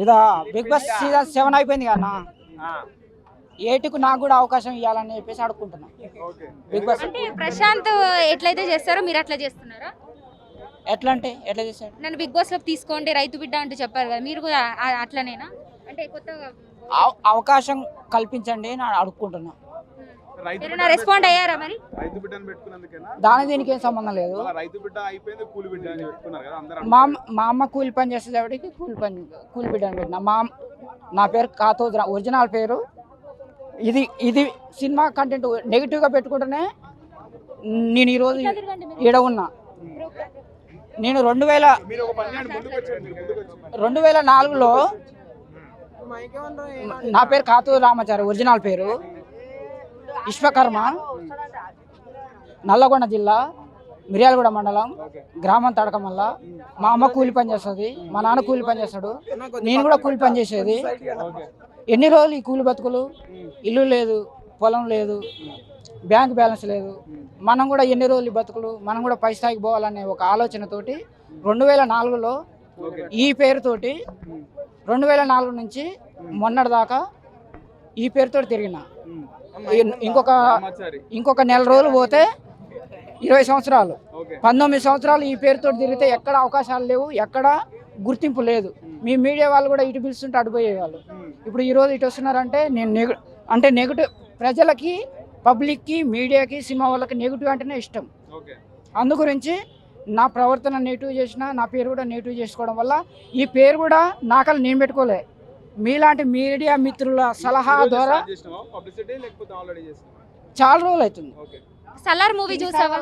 ఇదా big boss season 7 అయిపోయింది కదా 8కు నాకు కూడా అవకాశం ఇవ్వాలని చెప్పేసి అడుక్కుంటున్నా. బిగ్ బాస్ అంటే ప్రశాంత్ ఎట్లయితే చేస్తారో మీరు అట్లా చేస్తున్నారా? ఎట్లా అంటే ఎట్లా చేశాడు? నన్ను బిగ్ బాస్ లో తీసుకోండి రైతు బిడ్డ అంటూ చెప్పారు కదా, మీరు కూడా అట్లనేనా? అంటే కొత్తగా అవకాశం కల్పించండి అని అడుక్కుంటున్నా. మీరు రెస్పాండ్ అయ్యారా మరి? రైతు బిడ్డను పెట్టుకున్నందుకేనా? దానికి దీనికి ఏం సంబంధం లేదు. రైతు బిడ్డ అయిపోయింది, కూలి బిడ్డ అని పెట్టుకున్నారు కదా అందరూ. మా అమ్మ కూలి పని చేస్తుంది కాబట్టి కూలి బిడ్డ అని పెట్టిన. నా పేరు కాతోజ్, ఒరిజినల్ పేరు. ఇది సినిమా కంటెంట్ నెగిటివ్గా పెట్టుకుంటేనే నేను ఈరోజు ఈడ ఉన్నా. నేను 2004లో నా పేరు కాతూరు రామాచారి, ఒరిజినల్ పేరు విశ్వకర్మ, నల్లగొండ జిల్లా మిర్యాలగూడ మండలం, గ్రామం తడకమల్ల. మా అమ్మ కూలి పని చేస్తుంది, మా నాన్న కూలి పని చేస్తాడు, నేను కూడా కూలి పని చేసేది. ఎన్ని రోజులు ఈ కూలి బతుకులు? ఇల్లు లేదు, పొలం లేదు, బ్యాంక్ బ్యాలెన్స్ లేదు. మనం కూడా ఎన్ని రోజులు ఈ బతుకులు, మనం కూడా పై స్థాయికి పోవాలనే ఒక ఆలోచనతోటి 2004లో ఈ పేరుతోటి 2004 నుంచి మొన్నటి దాకా ఈ పేరుతో తిరిగిన. ఇంకొక నెల రోజులు పోతే 20 సంవత్సరాలు, 19 సంవత్సరాలు ఈ పేరుతో తిరిగితే ఎక్కడ అవకాశాలు లేవు, ఎక్కడ గుర్తింపు లేదు. మీ మీడియా వాళ్ళు కూడా ఇటు పిలుస్తుంటే అడిపోయేవాళ్ళు. ఇప్పుడు ఈరోజు ఇటు వస్తున్నారంటే నేను నెగిటివ్, ప్రజలకి, పబ్లిక్కి, మీడియాకి, సినిమా వాళ్ళకి నెగిటివ్ అంటేనే ఇష్టం. అందు గురించి నా ప్రవర్తన నెగిటివ్ చేసిన, నా పేరు కూడా నెగిటివ్ చేసుకోవడం వల్ల ఈ పేరు కూడా నాకల్ నేను పెట్టుకోలే, మీలాంటి మీడియా మిత్రుల సలహా ద్వారా చాలా రోజులు అవుతుంది. సలార్ మూవీ చూసావా?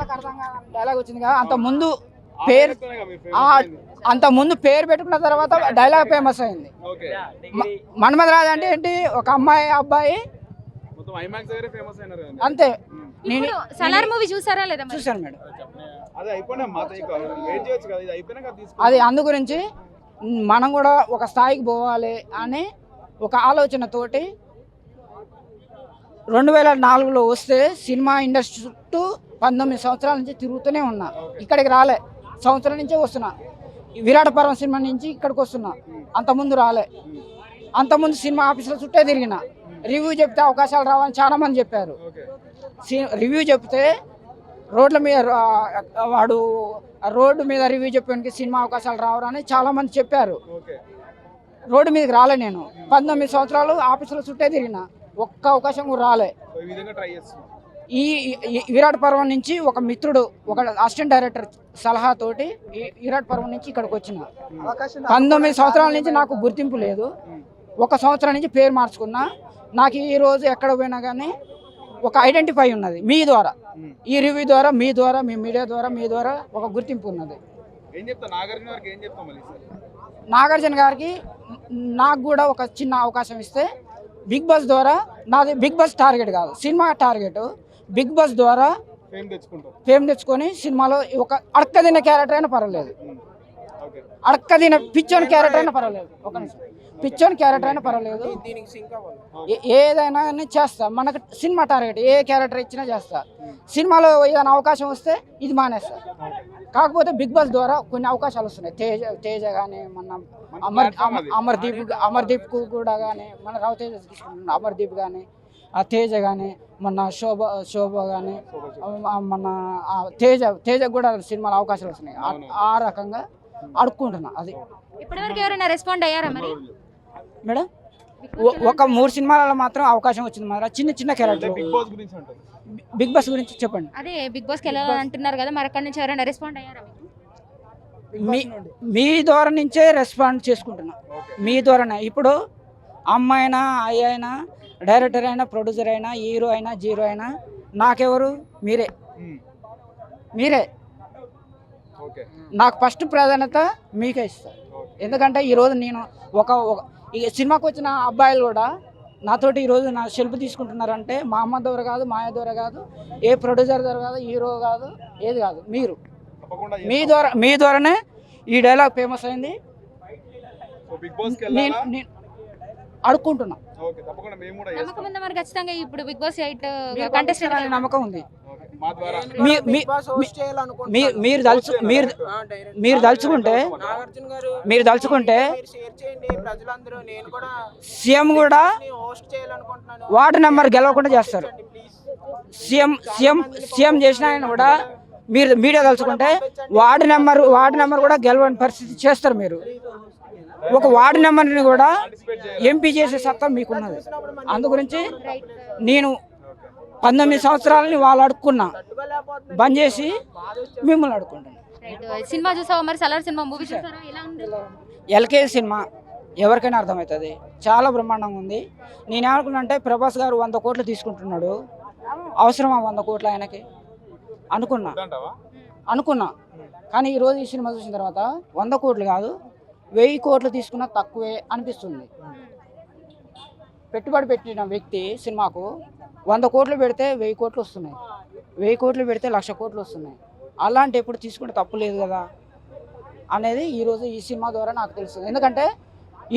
డైలాగ్ వచ్చింది కదా, అంత ముందు పేరు పెట్టుకున్న తర్వాత డైలాగ్ ఫేమస్ అయింది. మన్మథ రాజు అంటే ఏంటి, ఒక అమ్మాయి అబ్బాయి అంతే. నేను సలార్ మూవీ చూసారా లేదా? చూసాను మేడం. అది అందు గురించి మనం కూడా ఒక స్థాయికి పోవాలి అనే ఒక ఆలోచనతోటి 2004లో వస్తే సినిమా ఇండస్ట్రీ చుట్టూ 19 సంవత్సరాల నుంచి తిరుగుతూనే ఉన్నా. ఇక్కడికి రాలే, సంవత్సరం నుంచే వస్తున్నా. విరాట పర్వం సినిమా నుంచి ఇక్కడికి వస్తున్నా. అంతకుముందు రాలే. అంతకుముందు సినిమా ఆఫీసుల చుట్టే తిరిగిన. రివ్యూ చెప్తే అవకాశాలు రావని చాలా మంది చెప్పారు. రివ్యూ చెప్తే రోడ్ల మీద రోడ్డు మీద రివ్యూ చెప్పడానికి సినిమా అవకాశాలు రావని చాలా మంది చెప్పారు. రోడ్డు మీదకి రాలే. నేను 19 సంవత్సరాలు ఆఫీసుల చుట్టే తిరిగిన, ఒక్క అవకాశం కూడా రాలే. ఈ విరాట్ పర్వం నుంచి ఒక మిత్రుడు, ఒక అసిస్టెంట్ డైరెక్టర్ సలహాతోటి విరాట్ పర్వం నుంచి ఇక్కడికి వచ్చిన. 19 సంవత్సరాల నుంచి నాకు గుర్తింపు లేదు. 1 సంవత్సరం నుంచి పేరు మార్చుకున్నా. నాకు ఈ రోజు ఎక్కడ పోయినా కానీ ఒక ఐడెంటిఫై ఉన్నది మీ ద్వారా, ఈ రివ్యూ ద్వారా, మీ ద్వారా, మీ మీడియా ద్వారా, మీ ద్వారా ఒక గుర్తింపు ఉన్నది. నాగార్జున గారికి నాకు కూడా ఒక చిన్న అవకాశం ఇస్తే, బిగ్ బాస్ ద్వారా, నాది బిగ్ బాస్ టార్గెట్ కాదు, సినిమా టార్గెట్. బిగ్ బాస్ ద్వారా ఫేమ్ తెచ్చుకొని సినిమాలో ఒక అడక్కదిన క్యారెక్టర్ అయినా పర్వాలేదు, అడక్కదిన పిచ్చోని క్యారెక్టర్ అయినా పర్వాలేదు, ఒక పిచ్చోని క్యారెక్టర్ అయినా పర్వాలేదు, ఏదైనా చేస్తా. మనకు సినిమా టార్గెట్, ఏ క్యారెక్టర్ ఇచ్చినా చేస్తా. సినిమాలో ఏదైనా అవకాశం వస్తే ఇది మానేస్తా. కాకపోతే బిగ్ బాస్ ద్వారా కొన్ని అవకాశాలు వస్తున్నాయి. తేజ కానీ, మన అమర్దీప్ కూడా కానీ, మన రవితేజ తీసుకుంటున్న అమర్దీప్ కానీ, ఆ తేజ కానీ, మన శోభ కానీ, మన తేజ కూడా సినిమాలో అవకాశాలు వస్తున్నాయి. ఆ రకంగా అడుక్కుంటున్నా. అది ఇప్పటివరకు ఎవరైనా రెస్పాండ్ అయ్యారా మరి మేడం? ఒక 3 సినిమాలలో మాత్రం అవకాశం వచ్చింది. మాత్రం చిన్న క్యారెక్టర్. బిగ్ బాస్ గురించి చెప్పండి. అదే బిగ్ బాస్కి వెళ్ళాలని అంటున్నారు కదా, మరి అక్కడి నుంచి ఎవరైనా రెస్పాండ్ అయ్యారా? మీ ద్వారా నుంచే రెస్పాండ్ చేసుకుంటున్నా. మీ ద్వారానే. ఇప్పుడు అమ్మాయినా, అయ్యైనా, డైరెక్టర్ అయినా, ప్రొడ్యూసర్ అయినా, హీరో అయినా, జీరో అయినా నాకెవరు? మీరే. నాకు ఫస్ట్ ప్రాధాన్యత మీకే ఇస్తాను. ఎందుకంటే ఈరోజు నేను ఒక సినిమాకి వచ్చిన అబ్బాయిలు కూడా నాతోటి ఈరోజు నా సెల్ఫ్ తీసుకుంటున్నారంటే మా అమ్మ ద్వారా కాదు, మాయ ద్వారా కాదు, ఏ ప్రొడ్యూసర్ ద్వారా కాదు, హీరో కాదు, ఏది కాదు, మీరు. మీ ద్వారానే ఈ డైలాగ్ ఫేమస్ అయింది. నేను అడుక్కుంటున్నా. నమ్మకం ఉందా మరి ఖచ్చితంగా ఇప్పుడు బిగ్ బాస్ 8 కంటెస్టెంట్? నమ్మకం ఉంది. మా ద్వారా మీ- మీ- మీరు దలుచుకుంటే నాగార్జున గారు మీరు దలుచుకుంటే మీరు షేర్ చేయండి ప్రజలందరూ. నేను కూడా సీఎం కూడా హోస్ట్ చేయాలనుకుంటున్నాను. వార్డు నెంబర్ గెలవకుండా చేస్తారు. ప్లీజ్ సీఎం చేసిన ఆయన కూడా మీరు మీడియా తలుచుకుంటే వార్డు నెంబర్ కూడా గెలవని పరిస్థితి చేస్తారు. మీరు ఒక వార్డు నెంబర్ని కూడా ఎంపీ చేసే సత్తా మీకున్నది. అందు గురించి నేను 19 సంవత్సరాలని వాళ్ళు అడుక్కున్నా, బంద్ చేసి మిమ్మల్ని అడుక్కుంటాను. రైట్. సినిమా చూసావా మరి? సలార్ సినిమా మూవీ చూసారా? ఎలా ఉంది? ఎల్కేజీ సినిమా ఎవరికైనా అర్థమవుతుంది, చాలా బ్రహ్మాండంగా ఉంది. నేనేమనుకున్నా అంటే ప్రభాస్ గారు 100 కోట్లు తీసుకుంటున్నాడు, అవసరమా 100 కోట్లు ఆయనకి అనుకున్నా. కానీ ఈరోజు ఈ సినిమా చూసిన తర్వాత 100 కోట్లు కాదు 1000 కోట్లు తీసుకున్నా తక్కువే అనిపిస్తుంది. పెట్టుబడి పెట్టిన వ్యక్తి సినిమాకు 100 కోట్లు పెడితే 1000 కోట్లు వస్తున్నాయి, 1000 కోట్లు పెడితే 1,00,000 కోట్లు వస్తున్నాయి. అలాంటి ఎప్పుడు తీసుకుంటే తప్పు లేదు కదా అనేది ఈరోజు ఈ సినిమా ద్వారా నాకు తెలుస్తుంది. ఎందుకంటే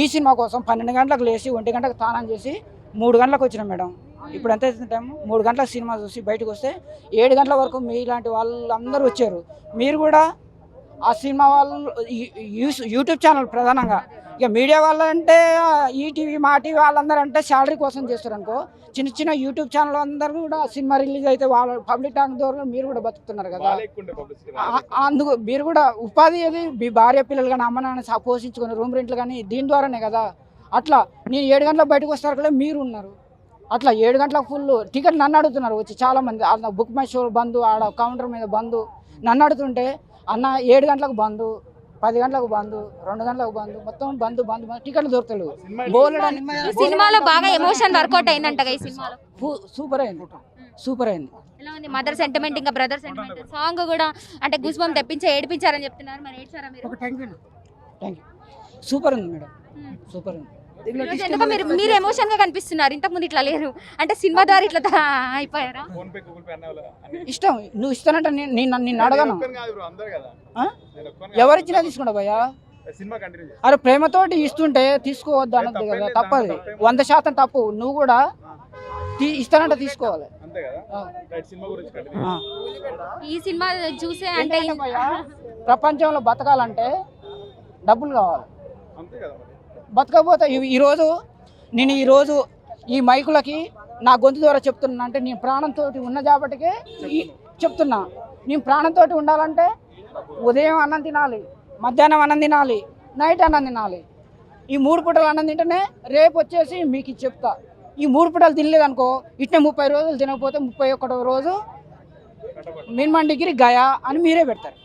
ఈ సినిమా కోసం 12 గంటలకు లేచి 1 గంటకు స్నానం చేసి 3 గంటలకు వచ్చినాం మేడం. ఇప్పుడు ఎంత అవుతుంది టైం? 3 గంటలకు సినిమా చూసి బయటకు వస్తే 7 గంటల వరకు మీలాంటి వాళ్ళందరూ వచ్చారు. మీరు కూడా ఆ సినిమా వాళ్ళు యూట్యూబ్ ఛానల్ ప్రధానంగా, ఇక మీడియా వాళ్ళంటే ఈటీవీ మా టీవీ వాళ్ళందరూ అంటే శాలరీ కోసం చేస్తారు అనుకో. చిన్న చిన్న యూట్యూబ్ ఛానల్ అందరూ కూడా సినిమా రిలీజ్ అయితే వాళ్ళ పబ్లిక్ టాక్ ద్వారా మీరు కూడా బతుకుతున్నారు కదా. అందుకు మీరు కూడా ఉపాధి ఏది మీ భార్య పిల్లలు కానీ అమ్మ నాన్న పోషించుకుని రూమ్ రెంట్లు కానీ దీని ద్వారానే కదా. అట్లా నేను 7 గంటలకు బయటకు వస్తారు కూడా మీరు ఉన్నారు. అట్లా 7 గంటలకు ఫుల్ టికెట్ నన్ను అడుగుతున్నారు వచ్చి చాలామంది. బుక్ మై షో బంధు, ఆడ కౌంటర్ మీద బంధు నన్ను అడుగుతుంటే అన్న 7 గంటలకు బంధు, 10 గంటలకు బంధు, 2 గంటలకు బంధు, మొత్తం బంధు టికెట్లు దొరకలేవు. ఈ సినిమాలో బాగా ఎమోషన్ వర్కౌట్ అయిందంట ఈ సినిమాలో. సూపర్ అయింది. ఎలా ఉంది? మదర్ సెంటిమెంట్ ఇంకా బ్రదర్ సెంటిమెంట్ సాంగ్ కూడా అంటే గూస్ బంప్ తెప్పించి ఏడిపించారని చెప్తున్నారు. మరి ఏడ్చారా మీరు? Thank you. సూపర్ ఉంది మేడం, సూపర్ ఉంది. ఈరోజు ఎందుకో మీరు ఎమోషన్ గా కనిపిస్తున్నారు, ఇంతకు ముందు ఇట్లా లేరు. అంటే సినిమా ద్వారా ఇట్లా అయిపోయారా? ఇష్టం నువ్వు ఇస్తానంటే నిన్ను అడగను. ఎవరిచ్చినా తీసుకుంటా భయ్యా. అరే ప్రేమతోటి ఇస్తుంటే తీసుకోవద్దు అన్నది కదా, తప్పది 100% తప్పు. నువ్వు కూడా ఇస్తానంటే తీసుకోవాలి. ఈ సినిమా చూసే అంటే ప్రపంచంలో బతకాలంటే డబ్బులు కావాలి. బతకపోతే నేను ఈరోజు ఈ మైకులకి నా గొంతు ద్వారా చెప్తున్నా అంటే నేను ప్రాణంతో ఉన్న కాబట్టికే చెప్తున్నా. నేను ప్రాణంతో ఉండాలంటే ఉదయం అన్నం తినాలి, మధ్యాహ్నం అన్నం తినాలి, నైట్ అన్నం తినాలి. ఈ 3 పూటలు అన్నం తింటేనే రేపు వచ్చేసి మీకు చెప్తా. ఈ 3 పూటలు తినలేదనుకో ఇట్నే 30 రోజులు తినకపోతే 31వ రోజు మినిమం డిగ్రీ గయా అని మీరే పెడతారు.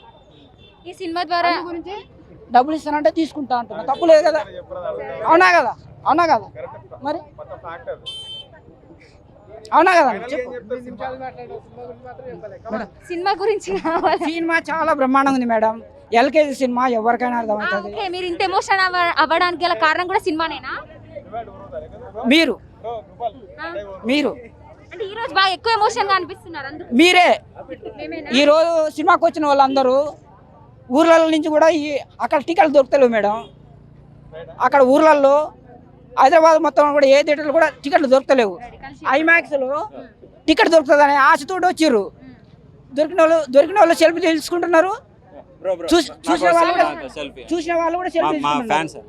ఈ సినిమా ద్వారా గురించి డబ్బులు ఇస్తానంటే తీసుకుంటా అంటున్నా, తప్పు లేదు కదా. అవునా కదా మరి అవునా కదా. సినిమా గురించి సినిమా చాలా బ్రహ్మాండంగా ఉంది మేడం. ఎల్కేజీ సినిమా ఎవరికైనా అర్థమవుతుంది. ఓకే, మీరు ఇంత ఎమోషన్ అవ్వడానికి గల కారణం కూడా సినిమానేనా? మీరు అంటే ఈ రోజు బాగా ఎక్కువ ఎమోషన్ గా అనిపిస్తున్నారు అందుకు మీరే. ఈ రోజు సినిమాకి వచ్చిన వాళ్ళందరూ ఊర్ల నుంచి కూడా అక్కడ టికెట్లు దొరుకుతలేవు మేడం. అక్కడ ఊర్లలో హైదరాబాద్ మొత్తం కూడా ఏ థియేటర్లు కూడా టికెట్లు దొరుకుతలేవు. ఐమాక్స్లో టికెట్ దొరుకుతుందని ఆశతో వచ్చిర్రు. దొరికిన వాళ్ళు సెల్ఫీ తీసుకుంటున్నారు. చూసిన వాళ్ళు కూడా సెల్ఫీ తీసుకుంటున్నారు.